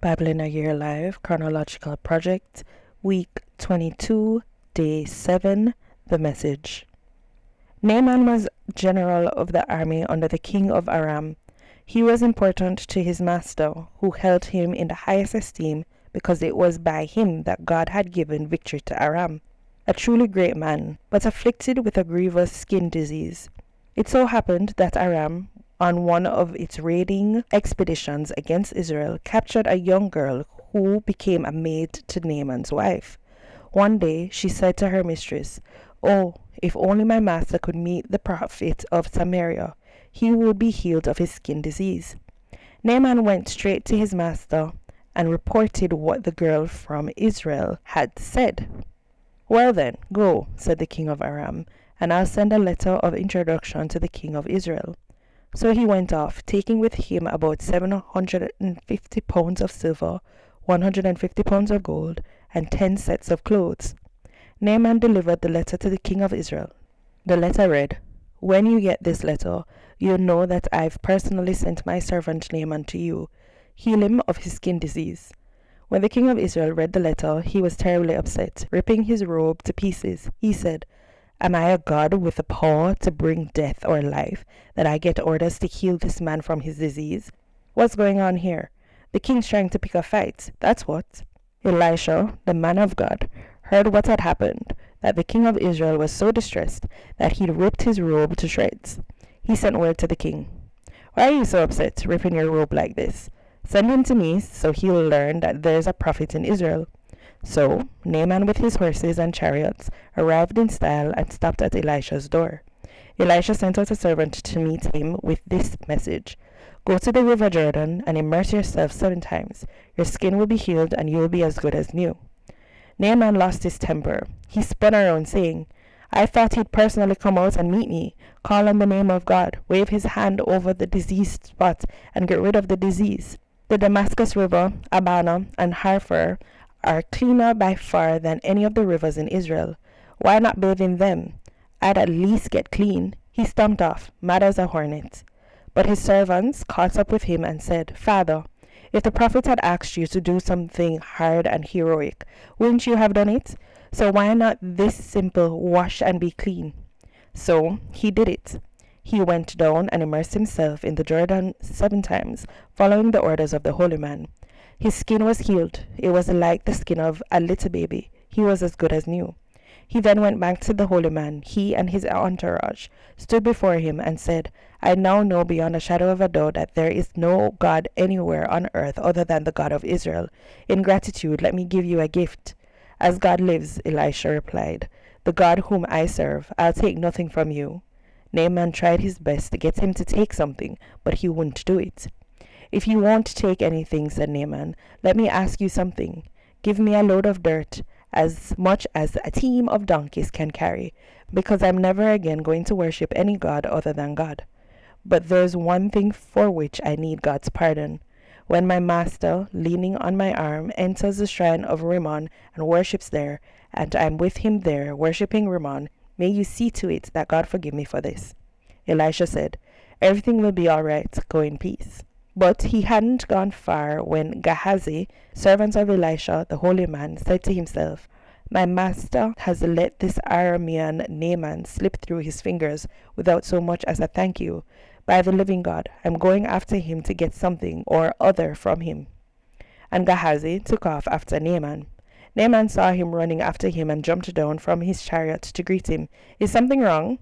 Bible in a Year Live, Chronological Project, Week 22, Day 7, The Message. Naaman was general of the army under the king of Aram. He was important to his master, who held him in the highest esteem because it was by him that God had given victory to Aram. A truly great man, but afflicted with a grievous skin disease. It so happened that Aram, on one of its raiding expeditions against Israel, captured a young girl who became a maid to Naaman's wife. One day she said to her mistress, "Oh, if only my master could meet the prophet of Samaria, he would be healed of his skin disease." Naaman went straight to his master and reported what the girl from Israel had said. "Well then, go," said the king of Aram, "and I'll send a letter of introduction to the king of Israel." So he went off, taking with him about 750 pounds of silver, 150 pounds of gold, and 10 sets of clothes. Naaman delivered the letter to the king of Israel. The letter read, "When you get this letter, you'll know that I've personally sent my servant Naaman to you. Heal him of his skin disease." When the king of Israel read the letter, he was terribly upset. Ripping his robe to pieces, he said, "Am I a god with the power to bring death or life, that I get orders to heal this man from his disease? What's going on here? The king's trying to pick a fight, that's what." Elisha, the man of God, heard what had happened, that the king of Israel was so distressed that he'd ripped his robe to shreds. He sent word to the king, "Why are you so upset, ripping your robe like this? Send him to me, so he'll learn that there's a prophet in Israel." So Naaman with his horses and chariots arrived in style and stopped at Elisha's door. Elisha sent out a servant to meet him with this message, "Go to the river Jordan and immerse yourself 7 times. Your skin will be healed and you will be as good as new." Naaman lost his temper. He spun around saying, "I thought he'd personally come out and meet me, call on the name of God, wave his hand over the diseased spot and get rid of the disease. The Damascus River, Abana, and Harfar are cleaner by far than any of the rivers in Israel. Why not bathe in them? I'd at least get clean." He stumped off, mad as a hornet. But his servants caught up with him and said, "Father, if the prophet had asked you to do something hard and heroic, wouldn't you have done it? So why not this simple wash and be clean?" So he did it. He went down and immersed himself in the Jordan 7 times, following the orders of the holy man. His skin was healed. It was like the skin of a little baby. He was as good as new. He then went back to the holy man. He and his entourage stood before him and said, "I now know beyond a shadow of a doubt that there is no God anywhere on earth other than the God of Israel. In gratitude, let me give you a gift." "As God lives," Elisha replied, "the God whom I serve, I'll take nothing from you." Naaman tried his best to get him to take something, but he wouldn't do it. "If you won't take anything," said Naaman, "let me ask you something. Give me a load of dirt, as much as a team of donkeys can carry, because I'm never again going to worship any god other than God. But there's one thing for which I need God's pardon. When my master, leaning on my arm, enters the shrine of Rimmon and worships there, and I'm with him there worshipping Rimmon, may you see to it that God forgive me for this." Elisha said, "Everything will be all right. Go in peace." But he hadn't gone far when Gehazi, servant of Elisha, the holy man, said to himself, "My master has let this Aramean Naaman slip through his fingers without so much as a thank you. By the living God, I'm going after him to get something or other from him." And Gehazi took off after Naaman. Naaman saw him running after him and jumped down from his chariot to greet him. "Is something wrong?"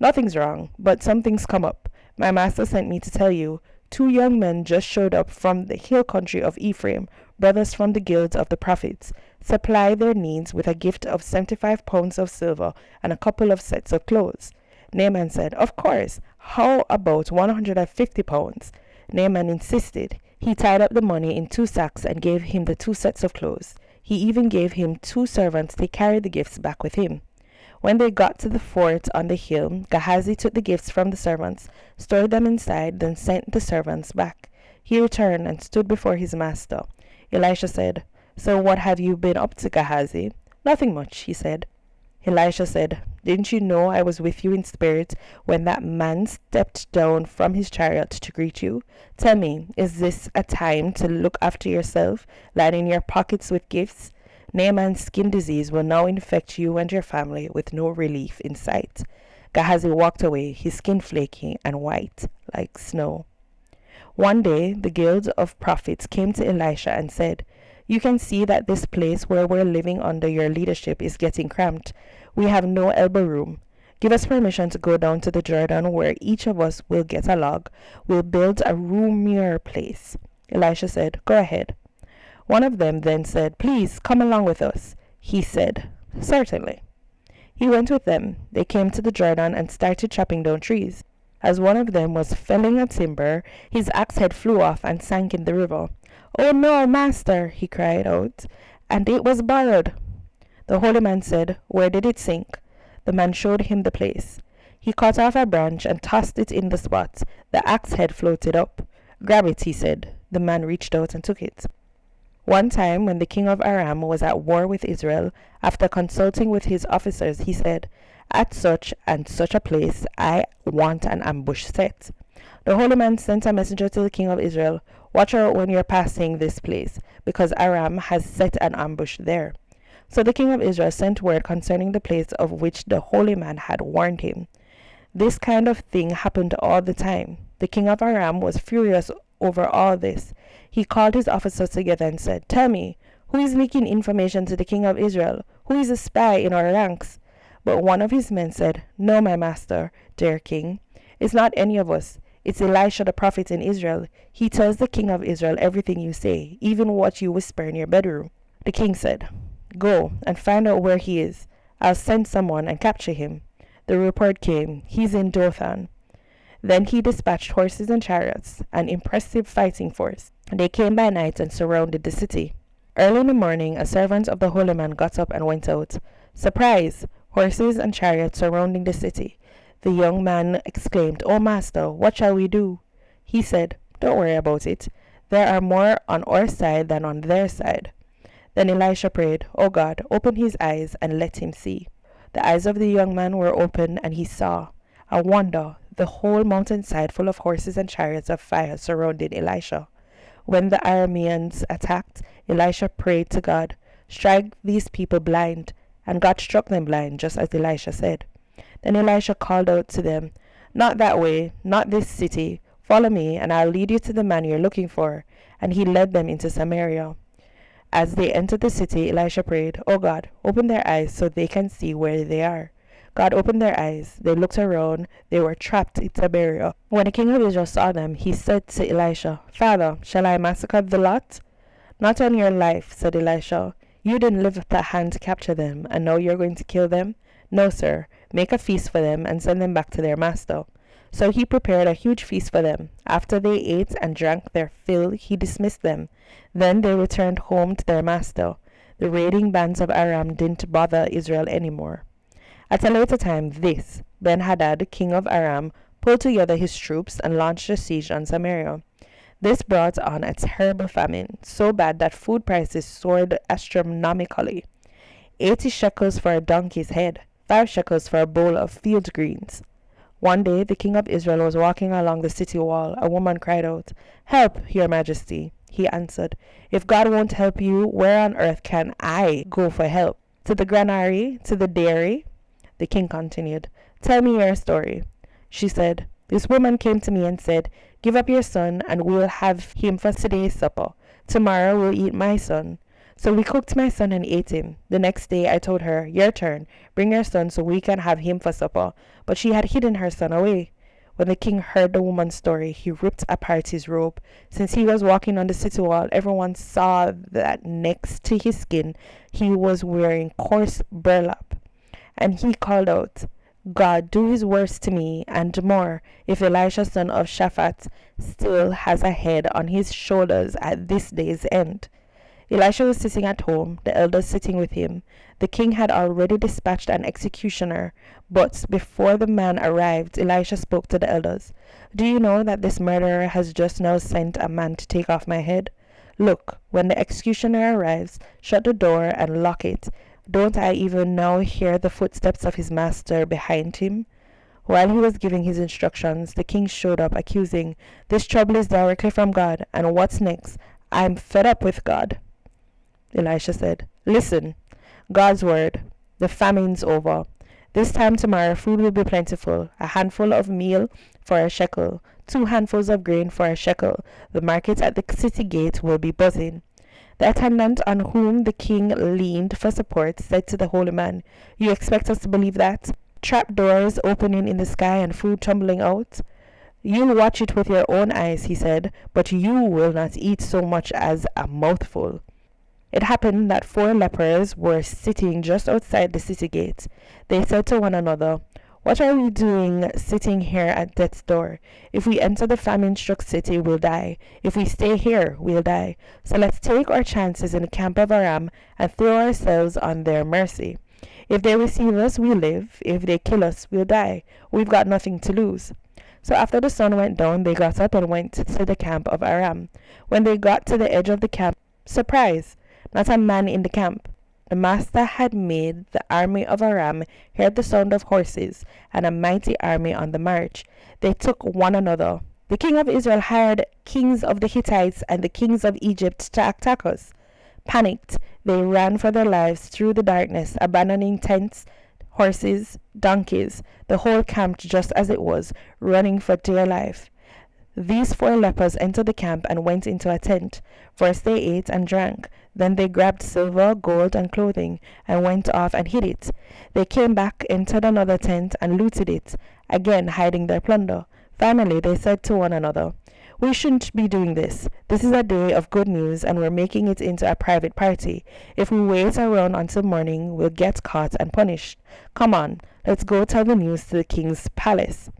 "Nothing's wrong, but something's come up. My master sent me to tell you. 2 young men just showed up from the hill country of Ephraim, brothers from the guilds of the prophets. Supply their needs with a gift of 75 pounds of silver and a couple of sets of clothes." Naaman said, "Of course. How about 150 pounds? Naaman insisted. He tied up the money in 2 sacks and gave him the 2 sets of clothes. He even gave him 2 servants to carry the gifts back with him. When they got to the fort on the hill, Gehazi took the gifts from the servants, stored them inside, then sent the servants back. He returned and stood before his master. Elisha said, "So what have you been up to, Gehazi?" "Nothing much," he said. Elisha said, Didn't you know I was with you in spirit when that man stepped down from his chariot to greet you? Tell me, is this a time to look after yourself, lining your pockets with gifts? Naaman's skin disease will now infect you and your family with no relief in sight." Gehazi walked away, his skin flaky and white like snow. One day, the guild of prophets came to Elisha and said, "You can see that this place where we're living under your leadership is getting cramped. We have no elbow room. Give us permission to go down to the Jordan where each of us will get a log. We'll build a roomier place." Elisha said, "Go ahead." One of them then said, "Please come along with us." He said, "Certainly." He went with them. They came to the Jordan and started chopping down trees. As one of them was felling a timber, his axe head flew off and sank in the river. "Oh no, master," he cried out, "and it was borrowed." The holy man said, "Where did it sink?" The man showed him the place. He cut off a branch and tossed it in the spot. The axe head floated up. "Grab it," he said. The man reached out and took it. One time, when the king of Aram was at war with Israel, after consulting with his officers, he said, "At such and such a place, I want an ambush set." The holy man sent a messenger to the king of Israel, "Watch out when you're passing this place, because Aram has set an ambush there." So the king of Israel sent word concerning the place of which the holy man had warned him. This kind of thing happened all the time. The king of Aram was furious over all this. He called his officers together and said, "Tell me, who is leaking information to the king of Israel? Who is a spy in our ranks?" But one of his men said, "No, my master, dear king. It's not any of us. It's Elisha the prophet in Israel. He tells the king of Israel everything you say, even what you whisper in your bedroom." The king said, "Go and find out where he is. I'll send someone and capture him." The report came, "He's in Dothan." Then he dispatched horses and chariots, an impressive fighting force. They came by night and surrounded the city. Early in the morning, a servant of the holy man got up and went out. Surprise! Horses and chariots surrounding the city. The young man exclaimed, "Oh, master, what shall we do?" He said, "Don't worry about it. There are more on our side than on their side." Then Elisha prayed, "Oh God, open his eyes and let him see." The eyes of the young man were opened, and he saw. A wonder, the whole mountainside full of horses and chariots of fire surrounded Elisha. When the Arameans attacked, Elisha prayed to God, "Strike these people blind." And God struck them blind, just as Elisha said. Then Elisha called out to them, "Not that way, not this city. Follow me, and I'll lead you to the man you're looking for." And he led them into Samaria. As they entered the city, Elisha prayed, "Oh God, open their eyes so they can see where they are." God opened their eyes. They looked around. They were trapped in Samaria. When the king of Israel saw them, he said to Elisha, "Father, shall I massacre the lot?" "Not on your life," said Elisha. "You didn't lift up a hand to capture them, and now you're going to kill them? No, sir. Make a feast for them and send them back to their master." So he prepared a huge feast for them. After they ate and drank their fill, he dismissed them. Then they returned home to their master. The raiding bands of Aram didn't bother Israel anymore. At a later time, Ben-Hadad, king of Aram, pulled together his troops and launched a siege on Samaria. This brought on a terrible famine, so bad that food prices soared astronomically. 80 shekels for a donkey's head, 5 shekels for a bowl of field greens. One day the king of Israel was walking along the city wall. A woman cried out, "Help, your majesty." He answered, "If God won't help you, where on earth can I go for help? To the granary? To the dairy?" The king continued, "Tell me your story." She said, "This woman came to me and said, 'Give up your son and we'll have him for today's supper. Tomorrow we'll eat my son.' So we cooked my son and ate him. The next day I told her, 'Your turn. Bring your son so we can have him for supper.' But she had hidden her son away." When the king heard the woman's story, he ripped apart his robe. Since he was walking on the city wall, everyone saw that next to his skin he was wearing coarse burlap. And he called out, "God, do his worst to me and more, if Elisha son of Shaphat still has a head on his shoulders at this day's end." Elisha was sitting at home, the elders sitting with him. The king had already dispatched an executioner, but before the man arrived, Elisha spoke to the elders. "Do you know that this murderer has just now sent a man to take off my head? Look, when the executioner arrives, shut the door and lock it. Don't I even now hear the footsteps of his master behind him? While he was giving his instructions, the king showed up, accusing, "This trouble is directly from God, and what's next? I'm fed up with God." Elisha said, "Listen, God's word. The famine's over. This time tomorrow food will be plentiful, a handful of meal for a shekel, 2 handfuls of grain for a shekel. The market at the city gate will be buzzing." The attendant on whom the king leaned for support said to the holy man, "You expect us to believe that? Trap doors opening in the sky and food tumbling out?" "You'll watch it with your own eyes," he said, "but you will not eat so much as a mouthful." It happened that 4 lepers were sitting just outside the city gate. They said to one another, "What are we doing sitting here at death's door? If we enter the famine-struck city, we'll die. If we stay here, we'll die. So let's take our chances in the camp of Aram and throw ourselves on their mercy. If they receive us, we live. If they kill us, we'll die. We've got nothing to lose." So after the sun went down, they got up and went to the camp of Aram. When they got to the edge of the camp, surprise! Not a man in the camp. The master had made the army of Aram hear the sound of horses and a mighty army on the march. They took one another. "The king of Israel hired kings of the Hittites and the kings of Egypt to attack us." Panicked, they ran for their lives through the darkness, abandoning tents, horses, donkeys, the whole camp just as it was, running for dear life. These 4 lepers entered the camp and went into a tent. First they ate and drank. Then they grabbed silver, gold, and clothing and went off and hid it. They came back, entered another tent, and looted it, again hiding their plunder. Finally they said to one another, "We shouldn't be doing this. This is a day of good news, and we're making it into a private party. If we wait around until morning, we'll get caught and punished. Come on, let's go tell the news to the king's palace."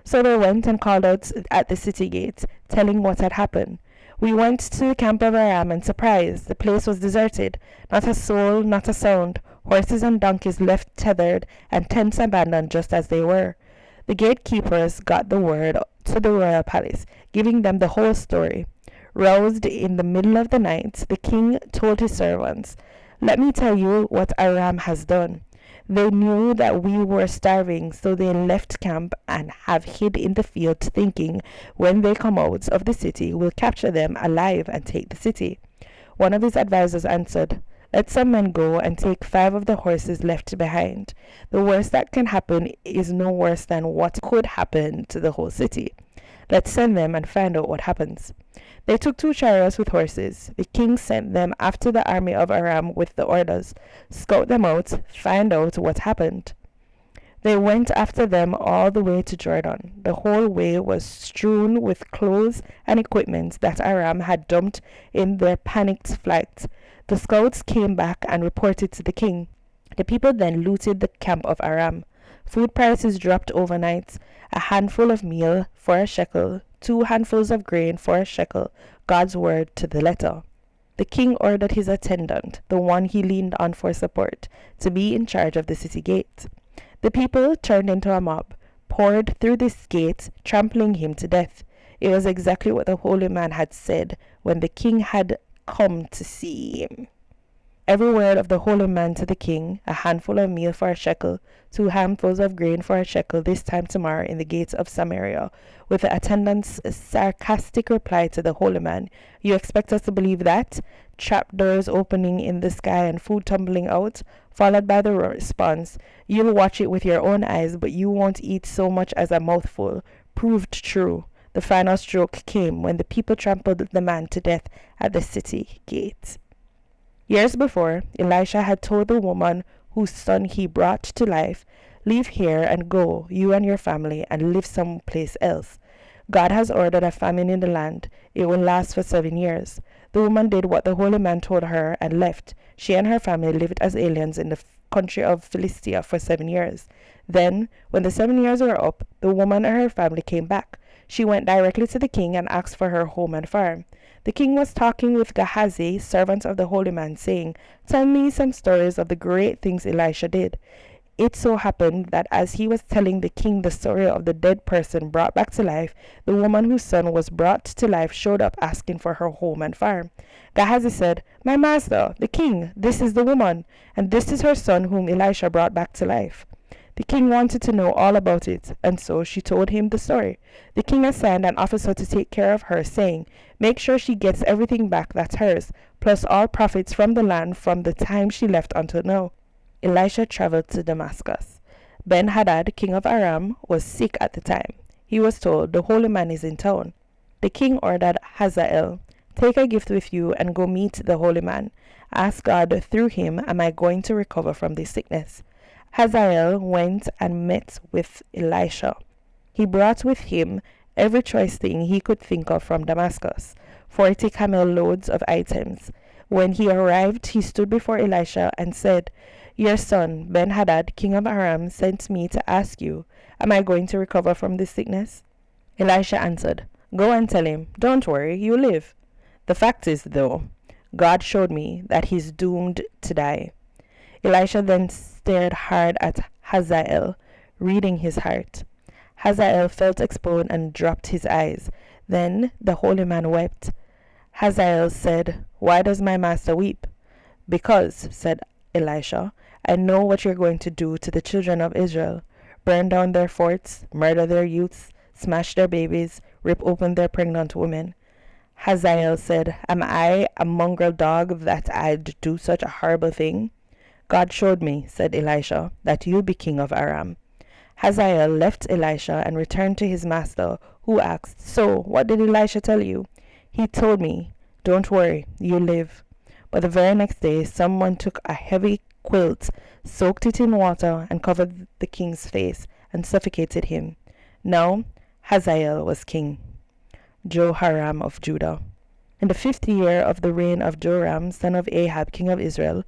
So they went and called out at the city gate, telling what had happened. "We went to the camp of Aram, and surprise, the place was deserted. Not a soul, not a sound. Horses and donkeys left tethered, and tents abandoned just as they were." The gatekeepers got the word to the royal palace, giving them the whole story. Roused in the middle of the night, the king told his servants, "Let me tell you what Aram has done. They knew that we were starving, so they left camp and have hid in the field, thinking, when they come out of the city, we'll capture them alive and take the city." One of his advisers answered, "Let some men go and take 5 of the horses left behind. The worst that can happen is no worse than what could happen to the whole city. Let's send them and find out what happens." They took 2 chariots with horses. The king sent them after the army of Aram with the orders, "Scout them out, find out what happened." They went after them all the way to Jordan. The whole way was strewn with clothes and equipment that Aram had dumped in their panicked flight. The scouts came back and reported to the king. The people then looted the camp of Aram. Food prices dropped overnight. A handful of meal for a shekel, 2 handfuls of grain for a shekel, God's word to the letter. The king ordered his attendant, the one he leaned on for support, to be in charge of the city gate. The people turned into a mob, poured through this gate, trampling him to death. It was exactly what the holy man had said when the king had come to see him. Every word of the holy man to the king, a handful of meal for a shekel, 2 handfuls of grain for a shekel this time tomorrow in the gates of Samaria, with the attendant's sarcastic reply to the holy man, "You expect us to believe that?" Trap doors opening in the sky and food tumbling out, followed by the response, "You'll watch it with your own eyes, but you won't eat so much as a mouthful," proved true. The final stroke came when the people trampled the man to death at the city gate. Years before, Elisha had told the woman whose son he brought to life, "Leave here and go, you and your family, and live someplace else. God has ordered a famine in the land. It will last for 7 years." The woman did what the holy man told her and left. She and her family lived as aliens in the country of Philistia for 7 years. Then, when the 7 years were up, the woman and her family came back. She went directly to the king and asked for her home and farm. The king was talking with Gehazi, servant of the holy man, saying, "Tell me some stories of the great things Elisha did." It so happened that as he was telling the king the story of the dead person brought back to life, the woman whose son was brought to life showed up asking for her home and farm. Gehazi said, "My master, the king, this is the woman, and this is her son whom Elisha brought back to life." The king wanted to know all about it, and so she told him the story. The king assigned an officer to take care of her, saying, "Make sure she gets everything back that's hers, plus all profits from the land from the time she left until now." Elisha traveled to Damascus. Ben-Hadad, king of Aram, was sick at the time. He was told, "The holy man is in town." The king ordered Hazael, "Take a gift with you and go meet the holy man. Ask God through him, am I going to recover from this sickness?" Hazael went and met with Elisha. He brought with him every choice thing he could think of from Damascus, 40 camel loads of items. When he arrived, he stood before Elisha and said, "Your son, Ben-Hadad, king of Aram, sent me to ask you, am I going to recover from this sickness?" Elisha answered, "Go and tell him, don't worry, you live. The fact is, though, God showed me that he's doomed to die." Elisha then stared hard at Hazael, reading his heart. Hazael felt exposed and dropped his eyes. Then the holy man wept. Hazael said, "Why does my master weep?" "Because," said Elisha, "I know what you're going to do to the children of Israel. Burn down their forts, murder their youths, smash their babies, rip open their pregnant women." Hazael said, "Am I a mongrel dog that I'd do such a horrible thing?" "God showed me," said Elisha, "that you'll be king of Aram." Hazael left Elisha and returned to his master, who asked, "So, what did Elisha tell you?" "He told me, don't worry, you live." But the very next day, someone took a heavy quilt, soaked it in water, and covered the king's face and suffocated him. Now Hazael was king. Jehoram of Judah. In the 5th year of the reign of Joram, son of Ahab, king of Israel,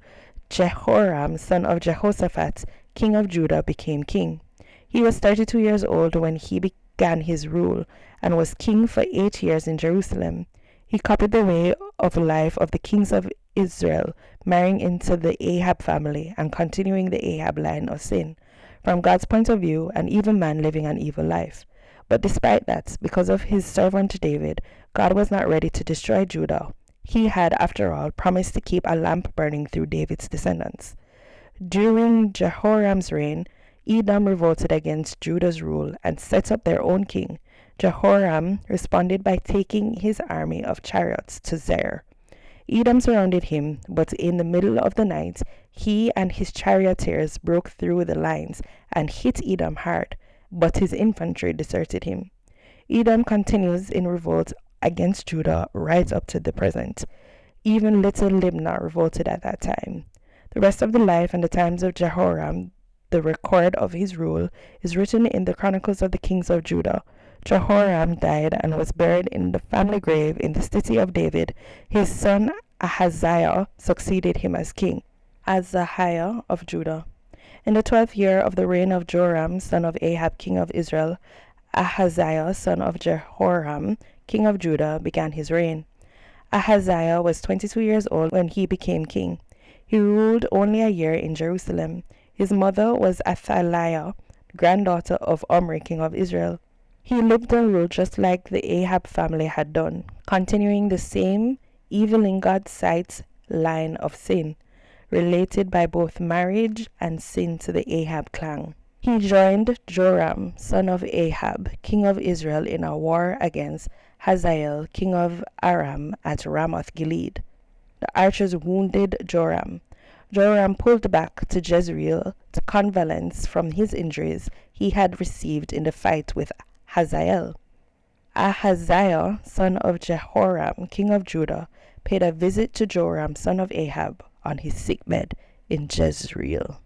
Jehoram, son of Jehoshaphat, king of Judah, became king. He was 32 years old when he began his rule, and was king for 8 years in Jerusalem. He copied the way of life of the kings of Israel, marrying into the Ahab family and continuing the Ahab line of sin. From God's point of view, an evil man living an evil life. But despite that, because of his servant David, God was not ready to destroy Judah. He had, after all, promised to keep a lamp burning through David's descendants. During Jehoram's reign, Edom revolted against Judah's rule and set up their own king. Jehoram responded by taking his army of chariots to Zair. Edom surrounded him, but in the middle of the night, he and his charioteers broke through the lines and hit Edom hard, but his infantry deserted him. Edom continues in revolt against Judah right up to the present. Even little Libnah revolted at that time. The rest of the life and the times of Jehoram, the record of his rule, is written in the Chronicles of the Kings of Judah. Jehoram died and was buried in the family grave in the city of David. His son Ahaziah succeeded him as king. Ahaziah of Judah. In the 12th year of the reign of Joram, son of Ahab, king of Israel, Ahaziah, son of Jehoram, king of Judah, began his reign. Ahaziah was 22 years old when he became king. He ruled only a year in Jerusalem. His mother was Athaliah, granddaughter of Omri, king of Israel. He lived and ruled just like the Ahab family had done, continuing the same evil in God's sight line of sin, related by both marriage and sin to the Ahab clan. He joined Joram, son of Ahab, king of Israel, in a war against Hazael, king of Aram, at Ramoth Gilead. The archers wounded Joram. Joram pulled back to Jezreel to convalesce from his injuries he had received in the fight with Hazael. Ahaziah, son of Jehoram, king of Judah, paid a visit to Joram, son of Ahab, on his sickbed in Jezreel.